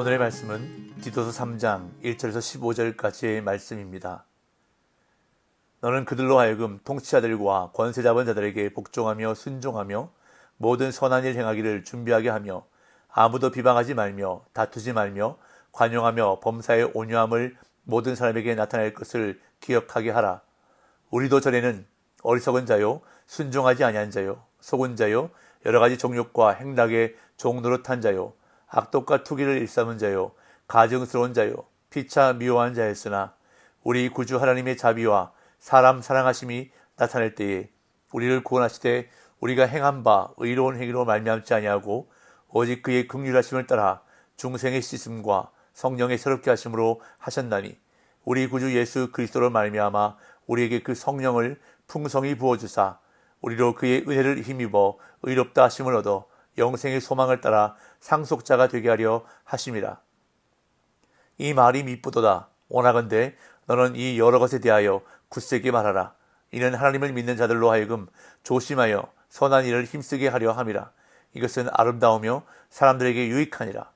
오늘의 말씀은 디도서 3장 1절에서 15절까지의 말씀입니다. 너는 그들로 하여금 통치자들과 권세 잡은 자들에게 복종하며 순종하며 모든 선한 일 행하기를 준비하게 하며 아무도 비방하지 말며 다투지 말며 관용하며 범사의 온유함을 모든 사람에게 나타낼 것을 기억하게 하라. 우리도 전에는 어리석은 자요 순종하지 아니한 자요 속은 자요 여러 가지 정욕과 행락의 종노릇한 자요 악독과 투기를 일삼은 자요 가증스러운 자요 피차 미워한 자였으나 우리 구주 하나님의 자비와 사람 사랑하심이 나타날 때에 우리를 구원하시되 우리가 행한 바 의로운 행위로 말미암지 아니하고 오직 그의 긍휼하심을 따라 중생의 씻음과 성령의 새롭게 하심으로 하셨나니 우리 구주 예수 그리스도로 말미암아 우리에게 그 성령을 풍성히 부어주사 우리로 그의 은혜를 힘입어 의롭다 하심을 얻어 영생의 소망을 따라 상속자가 되게 하려 하심이라. 이 말이 미쁘도다. 원하건대 너는 이 여러 것에 대하여 굳세게 말하라. 이는 하나님을 믿는 자들로 하여금 조심하여 선한 일을 힘쓰게 하려 함이라. 이것은 아름다우며 사람들에게 유익하니라.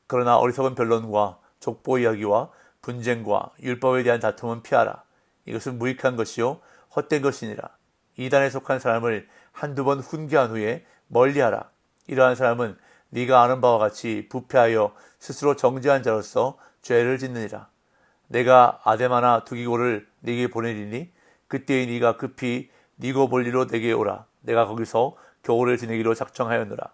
그러나 어리석은 변론과 족보 이야기와 분쟁과 율법에 대한 다툼은 피하라. 이것은 무익한 것이요 헛된 것이니라. 이단에 속한 사람을 한두 번 훈계한 후에 멀리하라. 이러한 사람은 네가 아는 바와 같이 부패하여 스스로 정죄한 자로서 죄를 짓느니라. 내가 아데마나 두기고를 네게 보내리니 그때에 네가 급히 니고볼리로 내게 오라. 내가 거기서 교훈을 지내기로 작정하였노라.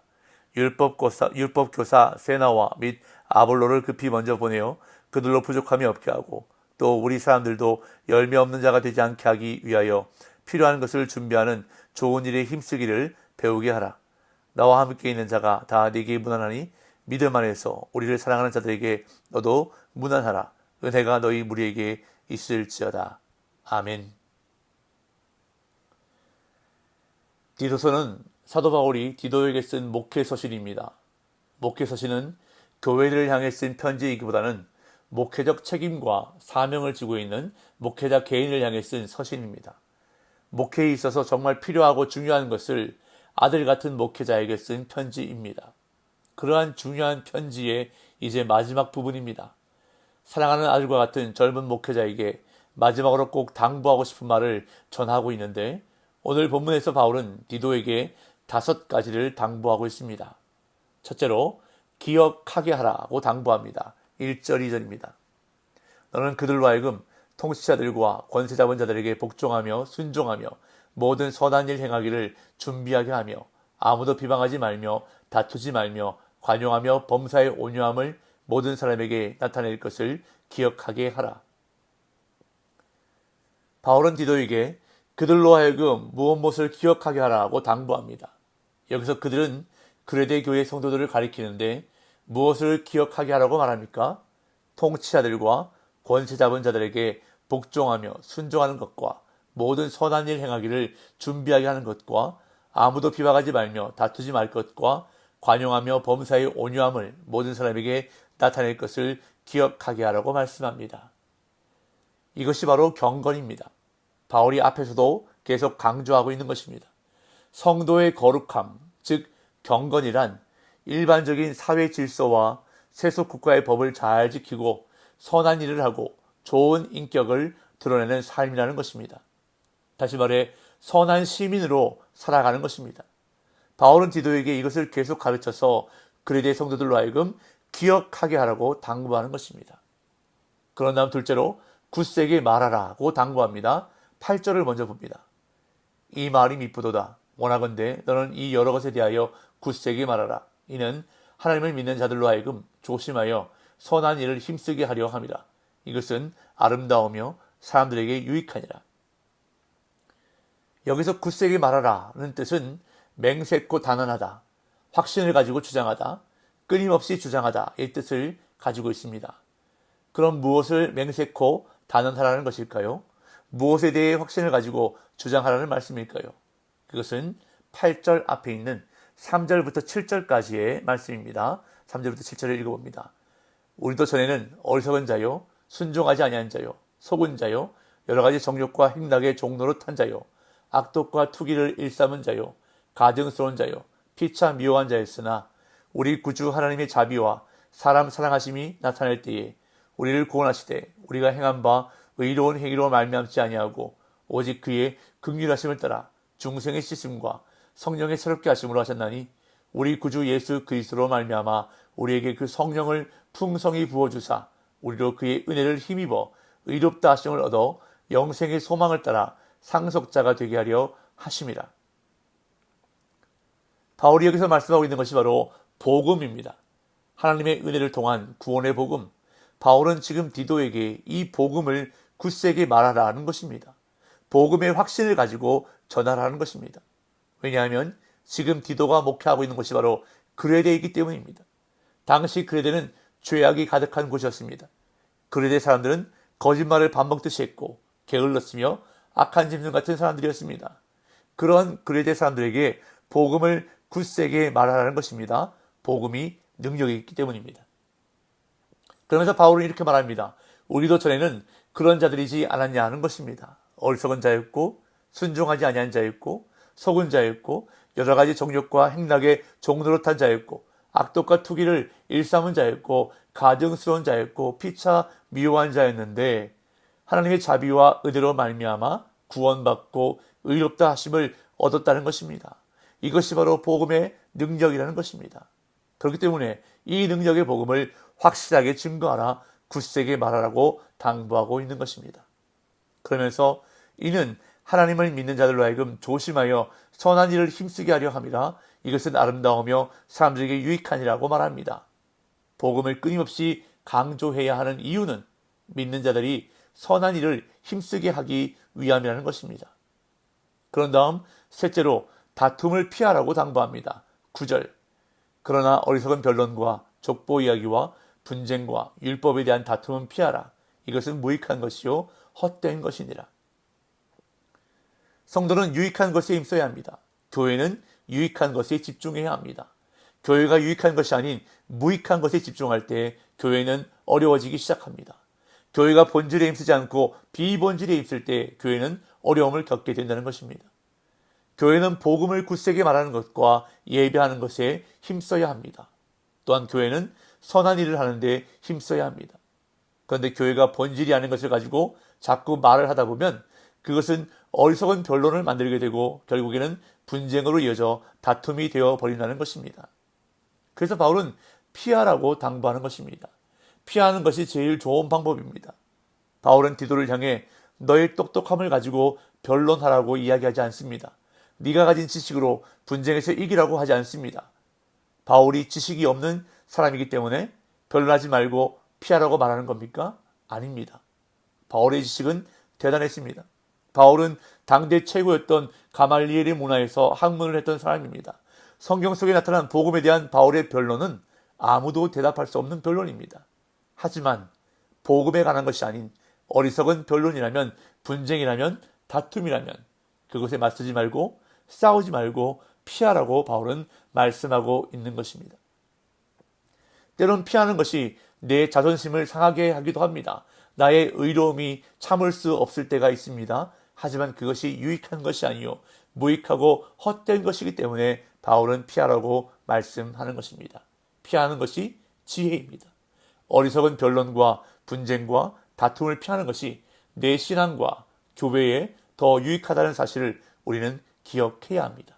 율법교사 세나와 및 아볼로를 급히 먼저 보내어 그들로 부족함이 없게 하고 또 우리 사람들도 열매 없는 자가 되지 않게 하기 위하여 필요한 것을 준비하는 좋은 일에 힘쓰기를 배우게 하라. 나와 함께 있는 자가 다 네게 무난하니 믿음 안에서 우리를 사랑하는 자들에게 너도 무난하라. 은혜가 너희 무리에게 있을지어다. 아멘. 디도서는 사도 바울이 디도에게 쓴 목회서신입니다. 목회서신은 교회를 향해 쓴 편지이기보다는 목회적 책임과 사명을 지고 있는 목회자 개인을 향해 쓴 서신입니다. 목회에 있어서 정말 필요하고 중요한 것을 아들 같은 목회자에게 쓴 편지입니다. 그러한 중요한 편지의 이제 마지막 부분입니다. 사랑하는 아들과 같은 젊은 목회자에게 마지막으로 꼭 당부하고 싶은 말을 전하고 있는데 오늘 본문에서 바울은 디도에게 5가지를 당부하고 있습니다. 첫째로 기억하게 하라고 당부합니다. 1절 2절입니다. 너는 그들로 하여금 통치자들과 권세 잡은 자들에게 복종하며 순종하며 모든 선한 일 행하기를 준비하게 하며 아무도 비방하지 말며 다투지 말며 관용하며 범사의 온유함을 모든 사람에게 나타낼 것을 기억하게 하라. 바울은 디도에게 그들로 하여금 무엇을 기억하게 하라고 당부합니다. 여기서 그들은 그레데 교회 성도들을 가리키는데 무엇을 기억하게 하라고 말합니까? 통치자들과 권세 잡은 자들에게 복종하며 순종하는 것과 모든 선한 일 행하기를 준비하게 하는 것과 아무도 비방하지 말며 다투지 말 것과 관용하며 범사의 온유함을 모든 사람에게 나타낼 것을 기억하게 하라고 말씀합니다. 이것이 바로 경건입니다. 바울이 앞에서도 계속 강조하고 있는 것입니다. 성도의 거룩함, 즉 경건이란 일반적인 사회 질서와 세속 국가의 법을 잘 지키고 선한 일을 하고 좋은 인격을 드러내는 삶이라는 것입니다. 다시 말해 선한 시민으로 살아가는 것입니다. 바울은 디도에게 이것을 계속 가르쳐서 그레데 성도들로 하여금 기억하게 하라고 당부하는 것입니다. 그런 다음 둘째로 굳세게 말하라고 당부합니다. 8절을 먼저 봅니다. 이 말이 미쁘도다. 원하건대 너는 이 여러 것에 대하여 굳세게 말하라. 이는 하나님을 믿는 자들로 하여금 조심하여 선한 일을 힘쓰게 하려 함이라. 이것은 아름다우며 사람들에게 유익하니라. 여기서 굳세게 말하라는 뜻은 맹세코 단언하다, 확신을 가지고 주장하다, 끊임없이 주장하다 이 뜻을 가지고 있습니다. 그럼 무엇을 맹세코 단언하라는 것일까요? 무엇에 대해 확신을 가지고 주장하라는 말씀일까요? 그것은 8절 앞에 있는 3절부터 7절까지의 말씀입니다. 3절부터 7절을 읽어봅니다. 우리도 전에는 어리석은 자요 순종하지 아니한 자요 속은 자요 여러 가지 정욕과 행락의 종노릇한 자요 악독과 투기를 일삼은 자요 가증스러운 자요 피차 미워한 자였으나 우리 구주 하나님의 자비와 사람 사랑하심이 나타날 때에 우리를 구원하시되 우리가 행한 바 의로운 행위로 말미암지 아니하고 오직 그의 긍휼하심을 따라 중생의 씻음과 성령의 새롭게 하심으로 하셨나니 우리 구주 예수 그리스도로 말미암아 우리에게 그 성령을 풍성히 부어주사 우리로 그의 은혜를 힘입어 의롭다 하심을 얻어 영생의 소망을 따라 상속자가 되게 하려 하심이라. 바울이 여기서 말씀하고 있는 것이 바로 복음입니다. 하나님의 은혜를 통한 구원의 복음. 바울은 지금 디도에게 이 복음을 굳세게 말하라는 것입니다. 복음의 확신을 가지고 전하라는 것입니다. 왜냐하면 지금 디도가 목회하고 있는 곳이 바로 그레데이기 때문입니다. 당시 그레데는 죄악이 가득한 곳이었습니다. 그레데 사람들은 거짓말을 밥 먹듯이 했고 게을렀으며 악한 짐승 같은 사람들이었습니다. 그런 그레데 사람들에게 복음을 굳세게 말하라는 것입니다. 복음이 능력이 있기 때문입니다. 그러면서 바울은 이렇게 말합니다. 우리도 전에는 그런 자들이지 않았냐 하는 것입니다. 어리석은 자였고 순종하지 아니한 자였고 속은 자였고 여러 가지 정욕과 행락에 종노릇한 자였고 악독과 투기를 일삼은 자였고 가증스러운 자였고 피차 미워한 자였는데 하나님의 자비와 은혜로 말미암아 구원받고 의롭다 하심을 얻었다는 것입니다. 이것이 바로 복음의 능력이라는 것입니다. 그렇기 때문에 이 능력의 복음을 확실하게 증거하라, 굳세게 말하라고 당부하고 있는 것입니다. 그러면서 이는 하나님을 믿는 자들로 하여금 조심하여 선한 일을 힘쓰게 하려 함이라. 이것은 아름다우며 사람들에게 유익하니라고 말합니다. 복음을 끊임없이 강조해야 하는 이유는 믿는 자들이 선한 일을 힘쓰게 하기 위함이라는 것입니다. 그런 다음 셋째로 다툼을 피하라고 당부합니다. 9절. 그러나 어리석은 변론과 족보 이야기와 분쟁과 율법에 대한 다툼은 피하라. 이것은 무익한 것이요 헛된 것이니라. 성도는 유익한 것에 힘써야 합니다. 교회는 유익한 것에 집중해야 합니다. 교회가 유익한 것이 아닌 무익한 것에 집중할 때 교회는 어려워지기 시작합니다. 교회가 본질에 힘쓰지 않고 비본질에 힘쓸 때 교회는 어려움을 겪게 된다는 것입니다. 교회는 복음을 굳세게 말하는 것과 예배하는 것에 힘써야 합니다. 또한 교회는 선한 일을 하는데 힘써야 합니다. 그런데 교회가 본질이 아닌 것을 가지고 자꾸 말을 하다 보면 그것은 어리석은 변론을 만들게 되고 결국에는 분쟁으로 이어져 다툼이 되어 버린다는 것입니다. 그래서 바울은 피하라고 당부하는 것입니다. 피하는 것이 제일 좋은 방법입니다. 바울은 디도를 향해 너의 똑똑함을 가지고 변론하라고 이야기하지 않습니다. 네가 가진 지식으로 분쟁에서 이기라고 하지 않습니다. 바울이 지식이 없는 사람이기 때문에 변론하지 말고 피하라고 말하는 겁니까? 아닙니다. 바울의 지식은 대단했습니다. 바울은 당대 최고였던 가말리엘의 문화에서 학문을 했던 사람입니다. 성경 속에 나타난 복음에 대한 바울의 변론은 아무도 대답할 수 없는 변론입니다. 하지만 복음에 관한 것이 아닌 어리석은 변론이라면, 분쟁이라면, 다툼이라면 그것에 맞서지 말고 싸우지 말고 피하라고 바울은 말씀하고 있는 것입니다. 때론 피하는 것이 내 자존심을 상하게 하기도 합니다. 나의 의로움이 참을 수 없을 때가 있습니다. 하지만 그것이 유익한 것이 아니요 무익하고 헛된 것이기 때문에 바울은 피하라고 말씀하는 것입니다. 피하는 것이 지혜입니다. 어리석은 변론과 분쟁과 다툼을 피하는 것이 내 신앙과 교회에 더 유익하다는 사실을 우리는 기억해야 합니다.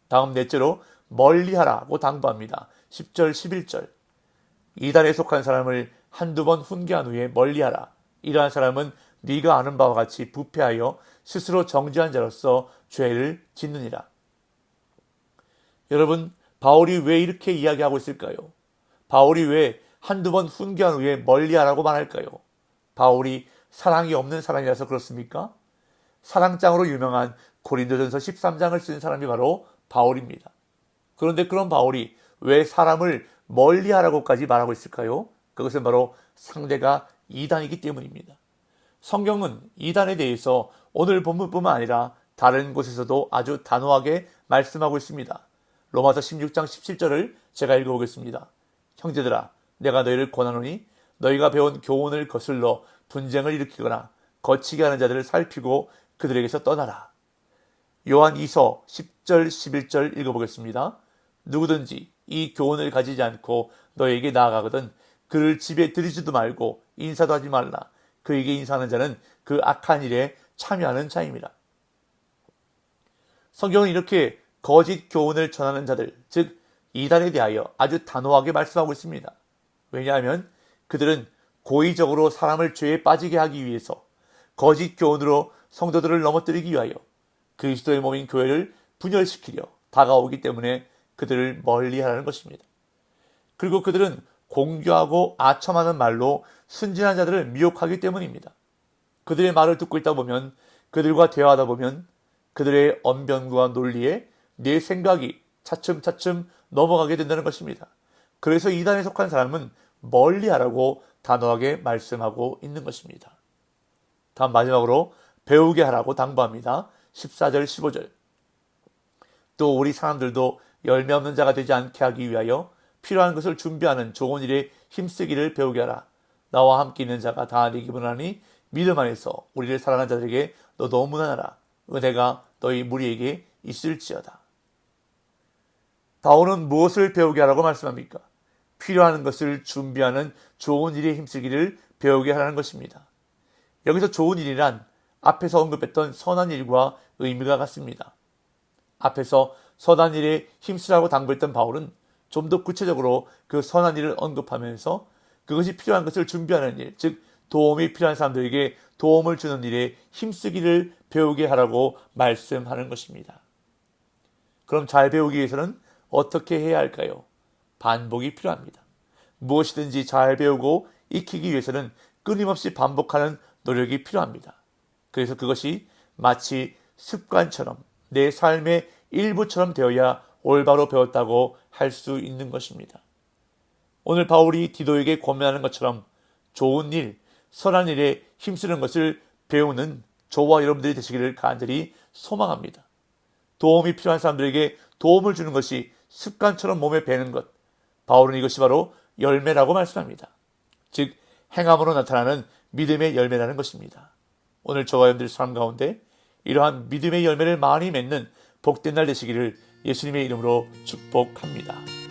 다음 넷째로 멀리하라고 당부합니다. 10절 11절. 이단에 속한 사람을 한두 번 훈계한 후에 멀리하라. 이러한 사람은 네가 아는 바와 같이 부패하여 스스로 정죄한 자로서 죄를 짓느니라. 여러분, 바울이 왜 이렇게 이야기하고 있을까요? 바울이 왜 한두 번 훈계한 후에 멀리하라고 말할까요? 바울이 사랑이 없는 사람이라서 그렇습니까? 사랑장으로 유명한 고린도전서 13장을 쓴 사람이 바로 바울입니다. 그런데 그런 바울이 왜 사람을 멀리하라고까지 말하고 있을까요? 그것은 바로 상대가 이단이기 때문입니다. 성경은 이단에 대해서 오늘 본문뿐만 아니라 다른 곳에서도 아주 단호하게 말씀하고 있습니다. 로마서 16장 17절을 제가 읽어보겠습니다. 형제들아, 내가 너희를 권하노니 너희가 배운 교훈을 거슬러 분쟁을 일으키거나 거치게 하는 자들을 살피고 그들에게서 떠나라. 요한 2서 10절 11절 읽어보겠습니다. 누구든지 이 교훈을 가지지 않고 너에게 나아가거든 그를 집에 들이지도 말고 인사도 하지 말라. 그에게 인사하는 자는 그 악한 일에 참여하는 자입니다. 성경은 이렇게 거짓 교훈을 전하는 자들, 즉 이단에 대하여 아주 단호하게 말씀하고 있습니다. 왜냐하면 그들은 고의적으로 사람을 죄에 빠지게 하기 위해서 거짓 교훈으로 성도들을 넘어뜨리기 위하여 그리스도의 몸인 교회를 분열시키려 다가오기 때문에 그들을 멀리하라는 것입니다. 그리고 그들은 공교하고 아첨하는 말로 순진한 자들을 미혹하기 때문입니다. 그들의 말을 듣고 있다 보면, 그들과 대화하다 보면 그들의 언변과 논리에 내 생각이 차츰차츰 넘어가게 된다는 것입니다. 그래서 이단에 속한 사람은 멀리하라고 단호하게 말씀하고 있는 것입니다. 다음 마지막으로 배우게 하라고 당부합니다. 14절 15절. 또 우리 사람들도 열매 없는 자가 되지 않게 하기 위하여 필요한 것을 준비하는 좋은 일에 힘쓰기를 배우게 하라. 나와 함께 있는 자가 다 네 기분하니 믿음 안에서 우리를 사랑하는 자들에게 너도 문안하라. 은혜가 너희 무리에게 있을지어다. 바울은 무엇을 배우게 하라고 말씀합니까? 필요한 것을 준비하는 좋은 일에 힘쓰기를 배우게 하라는 것입니다. 여기서 좋은 일이란 앞에서 언급했던 선한 일과 의미가 같습니다. 앞에서 선한 일에 힘쓰라고 당부했던 바울은 좀 더 구체적으로 그 선한 일을 언급하면서 그것이 필요한 것을 준비하는 일, 즉 도움이 필요한 사람들에게 도움을 주는 일에 힘쓰기를 배우게 하라고 말씀하는 것입니다. 그럼 잘 배우기 위해서는 어떻게 해야 할까요? 반복이 필요합니다. 무엇이든지 잘 배우고 익히기 위해서는 끊임없이 반복하는 노력이 필요합니다. 그래서 그것이 마치 습관처럼 내 삶의 일부처럼 되어야 올바로 배웠다고 할 수 있는 것입니다. 오늘 바울이 디도에게 권면하는 것처럼 좋은 일, 선한 일에 힘쓰는 것을 배우는 저와 여러분들이 되시기를 간절히 소망합니다. 도움이 필요한 사람들에게 도움을 주는 것이 습관처럼 몸에 배는 것, 바울은 이것이 바로 열매라고 말씀합니다. 즉 행함으로 나타나는 믿음의 열매라는 것입니다. 오늘 저와 여러분들 삶 가운데 이러한 믿음의 열매를 많이 맺는 복된 날 되시기를 예수님의 이름으로 축복합니다.